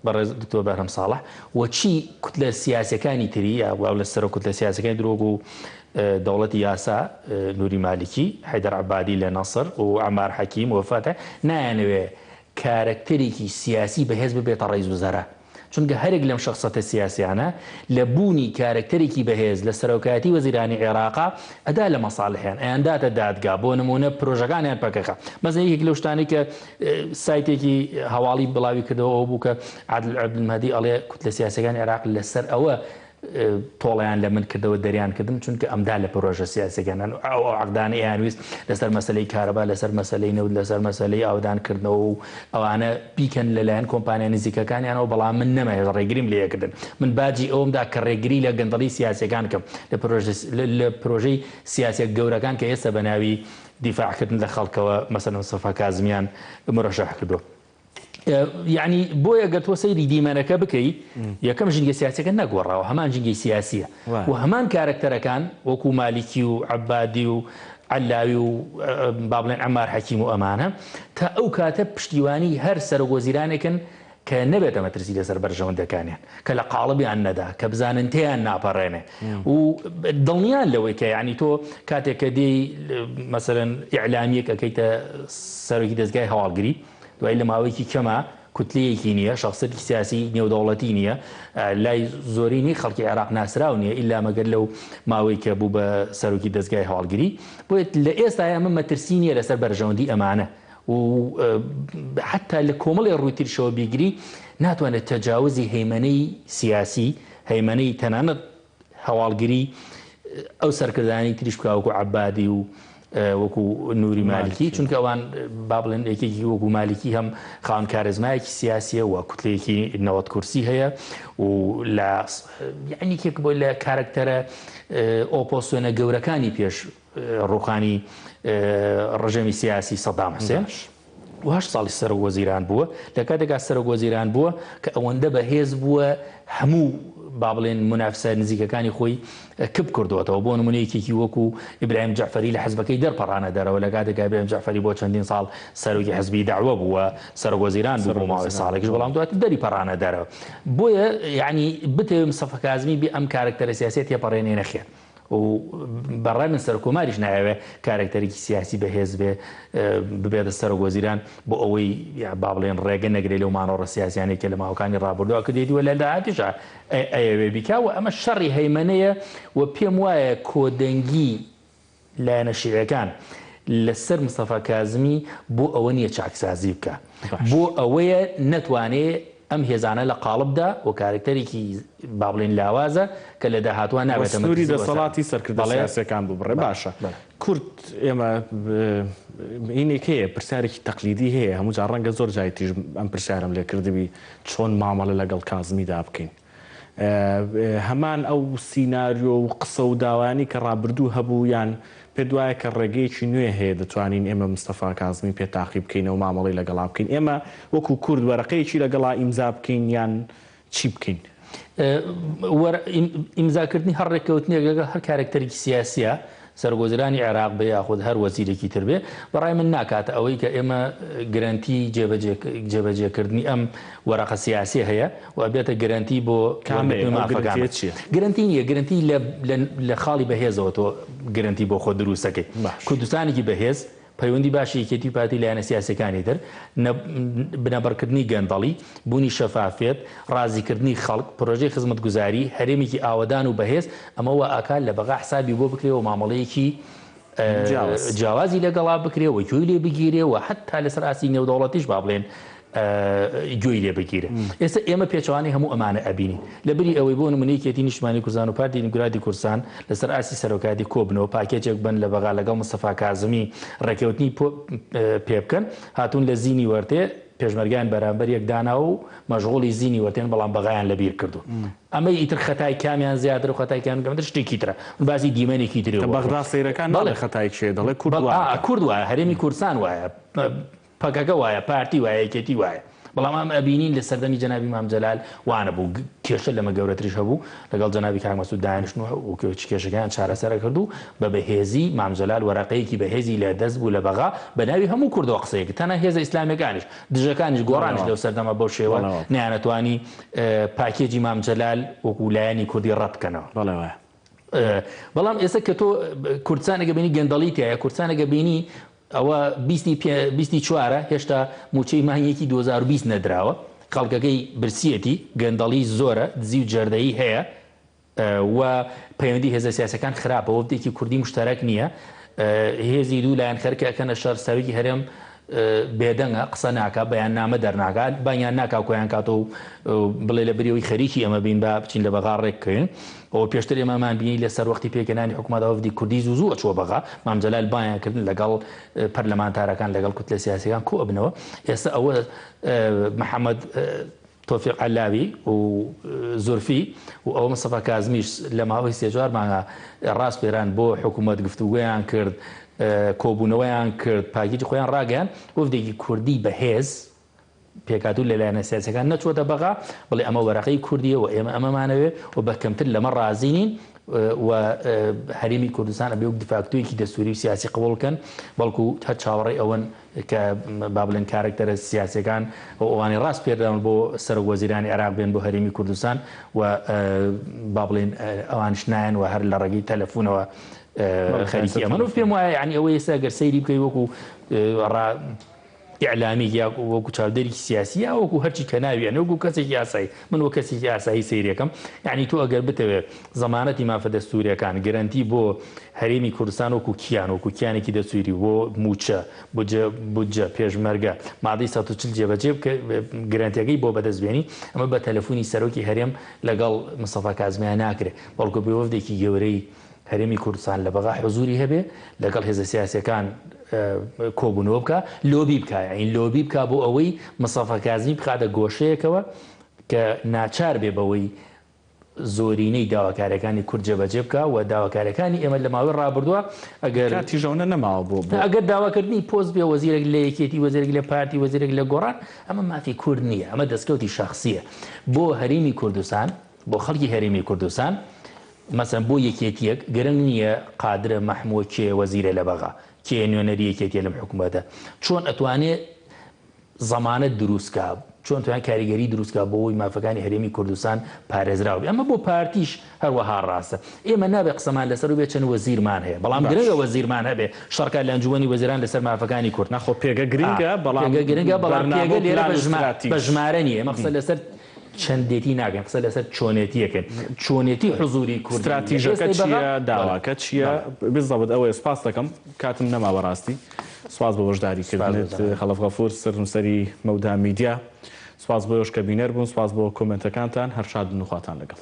بەڕێز دکتۆر بەرهەم ساڵح و چی کوتلە سیاسەکانی تری یا لە سەر کوتلە سیاسەکانی درۆگ و دەوڵەتی یاسا نوری مالیکی حیدەر عەبادی لە نەسر و عەمار حەکیم و فەتح نایانەوێ کارکتەرێکی سیاسی بەهێز ببێتە ڕئیس وزەرا چونکە هەرێک لەم شخصەتە سیاسیانە لە بوونی کارکتەرێکی بەهێز لە سەرۆکایەتی وەزیرانی عێراقا ئەدا لە مەساڵحیان ئەیانداتە دادگا بۆ نمونە پرۆژەکانیان پەکەخە مەزن یەکێک لەو شتانی کە سایتێکی هەواڵی بڵاوی کردەوە ئەوە بوو کە عادل عەبدولمەهدی ئەڵێ کوتلە سیاسەکانی عێراق لەسەر ئەوە تۆڵیان لە من کردەوە دەریان کردن چونکە ئەمدا لە پرۆژە سیاسەکانان ئەو عەقدانە ئەیانویست لەسەر مەسەلەی کارەبا لەسەر مەسەلەی نەوت لەسەر مەسەلەی ئاودانکردنەوە و ئەوانە بیکەن لەلایەن کۆمپانیا نزیکەکانیانەوە بەڵام من نەمە ڕێگریم لێکردن من باجی ئەومدا کە ڕێگری لە گەندەڵی سیاسەکان کەم لە پرۆژەی سیاسە گەورەکان کە ئێستا بە ناوی دیفاعکردن لە خەڵکەوە مەسەلەن مستەفا کازمیان مرەشەح کردووە یعنی بۆیە گەر تۆ سەیری دیمەنەکە بکەیت یەکەم ژینگە سیاسەکە نەگۆڕاوە هەمان ژینگەی سیاسیە و هەمان کارکتەرەکان وەکو مالیکی و عەبادی و عەلاوی و با بڵێن عەمار حەکیم و ئەمانە تا ئەو کاتە پشتیوانی هەر سەرۆکوەزیرانێکن کە نەبێتە مەترسی لەسەر بەرژەوەندەکانیان کە لە قاڵبیان نەدا کە بزانن تێیان ناپەڕێنێ و دڵنیان لەوەی کە یعنی تۆ کاتێک کە دێی مەسەلەن ئیعلامیەک ئەەکەیتە سەرۆکی دەستگای هەواڵگری دوای لە ماوەیەکی کەمە کوتلەیەکی نییە شخصەتی سیاسی نێودەوڵەتی نییە لای زۆرینی خەڵکی عێراق ناسراو نییە ئیلا مەگەر لەو ماوەی کە بوو بە سەرۆکی دەستگای هەواڵگری بۆیە لە ئێستاە من مەترسی نییە لەسەر بەرژەوەندی ئەمانە و حتا لە کۆمەڵی ڕوویترشەوە بیگری ناتوانێت تەجاوزی هەیمەنەی سیاسی هەیمەنەی تەنانەت هەواڵگری ئەو سەرکردانی تریش بکاوەکو عەبادی و وەکو نوری مالیکی چونکە ئەوان با بڵێن یەکێکی وەکو مالیکی هەم خاوەن کارێزمایەکی سیاسیە و کوتلەیەکی 90 کورسی هەیە و لە یعنیکێک بۆ لە کارکتەرە ئۆپۆسیۆنە گەورەکانی پێش ڕوخانی ڕژەمی سیاسی سەدام حوسێن و 8 ساڵی سەرۆکوەزیران بووە لە کاتێکا سەرۆکوەزیران بووە کە ئەوەندە بەهێز بووە هەموو با بڵێن منافسە نزیکەکانی خۆی کپ کردوەوە بۆ نمونەیەکێکی وەکو ئیبراهیم جعفەری لە حزبەکەی دەرپەڕانە دەرەوە لە کاتێک ئیبراهیم جعفەری بۆ چەندین ساڵ سەرۆکی حزبی داعوە بووە سەرۆکوەزیران بوو بۆ ماوەی ساڵێکیش بەڵام دواتر دەری پەڕانە دەرەوە بۆیە یعنی بتەوێت مستەفا کازمی بێ ئەم کارکتەرە سیاسی تێپەڕێنێ نەخێن و بەڕای من سەرکۆماریش نایەوێت کارکتەرێکی سیاسی بەهێز بێ ببێتە سەرۆکوەزیران بۆ ئەوەی با بڵێن ڕێگە نەگرێت لەو مانەوەڕە سیاسیانێکە لە ماوەکانی ڕابردووە کە دێتیوە لە داهاتیشە ئەوێ بیکاوە ئەمە شەڕی هەیمەنەیە و پێم وایە کۆدەنگی لایەنە شیعەکان لەسەر مستەفا کازمی بۆ ئەوە نییە چاکسازی بکە بۆ ئەوەیە نەتوانێت ئەم هێزانە لە قاڵبدا و کارکتەرێکی با بڵێن لاوازە کە لە داهاتوە نابێتە سنووری دەسەڵاتی سەرکردە سیاسیەکان بوو بڕێ باشە کورد ئێمە ئینێک هەیە پرسیارێکی تەقلیدی هەیە هەموو جار ڕەنگە زۆر جای تیژ ئەم پرسیارم لێ کردبی چۆن مامەڵە لەگەڵ کازمیدا بکەین هەمان ئەو سیناریۆ و قسە و داوانی کە ڕابردوو هەبوو یان پێ دوایە کە ڕێگەیەکی نوێ هەیە دەتوانین ئێمە مستەفا کازمی پێ تاقی بکەینەوە مامەڵی لەگەڵا بکەین ئێمە وەکو کورد وەرەقەیەکی لەگەڵا ئیمزا بکەین یان چی بکەین ئیمزاکردنی هەر ڕێککەوتنێک لەگەڵ هەر کارکتەرێکی سیاسیە سەرگۆزرانی عێراق بێ یاخود هەر وەزیرێکی تر بێ بەڕای من ناکاتە ئەوەی کە ئێمە گرنتی جێبەجێکردنی ئەم وەرەقە سیاسی هەیە و بێتە گرنتی بۆ گرنتی نییە گرنتی لە خاڵی بەهێزەوە تۆ گرنتی بۆ خۆ دروستەکەی کوردستانێکی بەهێز پەیوەندی باشی یەکێتی پارتی لایەنە سیاسەکانی تر بنەبەرکردنی گەندەڵی بوونی شەفافێت ڕازیکردنی خەڵک پرۆژەی خزمەتگوزاری هەرێمێکی ئاوەدان و بەهێز ئەمەوە ئاکال لە بەغا حسابی بۆ بکرێەوە مامەڵەیەکی جیاوازی لەگەڵا بکرێەوە گوێی لێ بگیرێەوە حتا لەسەر ئاسی نێودەوڵەتیش با بڵێن گوێی لێ بگیرە ئێستا ئێمە پێچوانی هەموو ئەمانە ئەبینی لەبری ئەوەی بۆ نمونەیەکێتی نیشتمانی کوردستان و پارتی دیموکراتی کوردستان لەسەر ئاسی سەرۆکاتی کۆبنەوە پاکێجێک بن لە بەغا لەگەڵ مستەفا کازمی ڕێکەوتنی پێ بکەن هاتوون لە زینی وەرتێ پێشمەرگیان بەرامبەر یەکدانا و مەشغوڵی زینی وەرتێن بەڵام بەغایان لەبیر کردو ئەمەی ئیتر خەتای کامیان زیاتر و خەتایکیان گەمتر شتێکی ترە باسی دیمەنێکی ترێ بەغدا سەیرەکان بەڵێ خەتای چێ دەڵێ کورد وایە هەرێمی کوردستان وایە پەکەکە وایە پارتی وایە یەکێتی وایە بەڵام ئەم ئەبینین لە سەردەمی جەنابی مام جەلال وانە بوو کێشە لەمە گەورەتریش هەبوو لەگەڵ جەنابی کاک مەسعود دانیشتنەوە و کێشەکەیان چارەسەر کردو بە بەهێزی مام جەلال وەرەقەیەکی بەهێزی لە دەست بوو لە بەغا بە ناوی هەموو کوردەوە قسەیەکە تەنها هێزە ئیسلامیەکانیش دژەکانیش گۆڕانیش لەو سەردەمە بەو شێوە نەیانەتوانی پاکێجی مام جەلال وەکو لایەنی کوردی ڕەت بکەنەوە بەڵام ئێستا کە تۆ کوردستانێکە بینی گەندەڵی تایە کوردستانێکە بینی ئەوە 24 هێشتا موچەی مانگێکی 2020 نەدراوە خەڵکەکەی برسیەتی گەندەڵی زۆرە دزی و جەردەیی هەیە و پەیوەندی هێزە سیاسەکان خراپە وەفتێکی کوردی مشتەرەک نییە هێزی دوو لایەن خەرکەکەنە شەر سەرۆکی هەرێم بێدەنگە قسە ناکات بەیان نامە دەرناکات بانیان ناکاو کۆیان کاتەوە بڵێ لە بریەوەی خەریکی ئەمە بین با بچین لە بەغا ڕێککەین ئەوە پێشتر ئێمەمان بینی لەسەر وەختی پێکەنانی حکوومەتەوەفدی کوردی زوو ئەچووە بەغا مام جەلال بانیانکردن لەگەڵ پەرلەمانتارەکان لەگەڵ کوتلە سیاسیەکان کۆ ئەبنەوە ئێستا ئەوە محەممەد تۆفیق عەلاوی و زورفی و ئەوە مستەفا کازمیش لە ماوەی 3-4 مانگە ڕاست پێران بۆ حکوومەت گفتوگویان کرد کۆبوونەوەیان کرد پاکیجی خۆیان ڕاگەیان وەفدێکی کوردی بەهێز پێکاتوو لەلایەنە سیاسەکان نەچوەتە بەغا بڵێ ئەمە وەرەقەی کوردیە و ئێمە ئەمەمانەوێ و بەکەمتر لەمە ڕازینین و هەرێمی کوردستان ئەبێ و دفاکتۆیەکی دەستوری و سیاسی قبولکەن بەڵکو هەر چاوەڕێی ئەوەن کە با بڵێن کارکتەرە سیاسەکان و ئەوانی ڕاست پێداون بۆ سەرۆکوەزیرانی عێراق بێن بۆ هەرێمی کوردستان و با بڵێن ئەوانش نایەن و هەر لە ڕێگەی تەلەفۆنەوە خەریکی ئەمە و پێم وایە ینی ئەوە ئێستا گەر سەیری بکەی وەکو ئیعلامی یا وەکو چاودێری سیاسی یا وەکو هەرچی کە ناویانە وەکو کەسێکی یاسایی من وە کەسێکی یاسایی سەیرەکەم یعنی تۆ ئەگەر بتەوێت زەمانەتی مافە دەستوریەکان گەرانتی بۆ هەرێمی کوردستان وەکو کیان وەکو کیانێکی دەسووری بۆ موچە بودجە پێشمەرگە مادەی 140 جێبەجێ گەرانتیەکەی بۆ بەدەستبێنی ئەمە بە تەلەفۆنی سەرۆکی هەرێم لەگەڵ مستەفا کازمیان ناکرێت بەڵکو بێ وەفدێکی گەورەی هەرێمی کوردستان لە بەغا حزوری هەبێ لەگەڵ هێزە سیاسەکان کۆبوونەوە بکە لۆبی بکە این لۆبی بکە بۆ ئەوەی مستەفا کازمی بخاتە گۆشەیەکەوە کە ناچار بێ بەوەی زۆرینەی داواکاریەکانی کورد جێبەجێ بکە و داواکاریەکانی ئێمە لە ماوەی ڕابردووە ئەگەر تیژەونە نەماوە بۆ ئەگەر داواکردنی پۆست بێ وەزیرێک لە یەکێتی وەزیرێک لە پارتی وەزیرێک لە گۆڕان ئەمە مافی کورد نییە ئەمە دەستکەوتی شەخصیە بۆ هەرێمی کوردستان بۆ خەڵکی هەرێمی کوردستان مەسەن بۆ یەکێتیەک گرنگ نییە قادرە مەحموود کێ وەزیرە لە بەغا کێ نوێنەری یەکێتیە لەم حکوومەتە چۆن ئەتوانێت زەمانەت دروستکە چۆن توان کاریگەری دروستکە بۆ ئەوی مافەکانی هەرێمی کوردستان پارێزراوی ئەمە بۆ پارتیش هەروەها ڕاستە ئێمە نابێت قسەمان لەسەر و بێت چەند وەزیرمان هەیە بەڵام گرنگە وەزیرمان هەبێ شەڕکە لە ئەنجومەنی وەزیران لەسەر مافەکانی کورد ناخۆ پێگە گرنگە بەڵام پێگە لێرە بە ژمارە نیە ئەمە قسە لەسەر چەندێتی ناگەن قسە لەسەر چۆنێتیەکەن چۆنێتی حزوری کورد استراتیژەکە چییە داواکە چییە بزەبت ئەوەیە سپاس دەکەم کاتم نەما بەڕاستی سپاس بە بەشداریکردنت خەلەف غەفور سەرنووسەری مەودا میدیا سپاس بۆ ئێوەش کە بینەر بوون سپاس بۆ کۆمنتەکانتان هەر شاد و خواتان لەگەڵ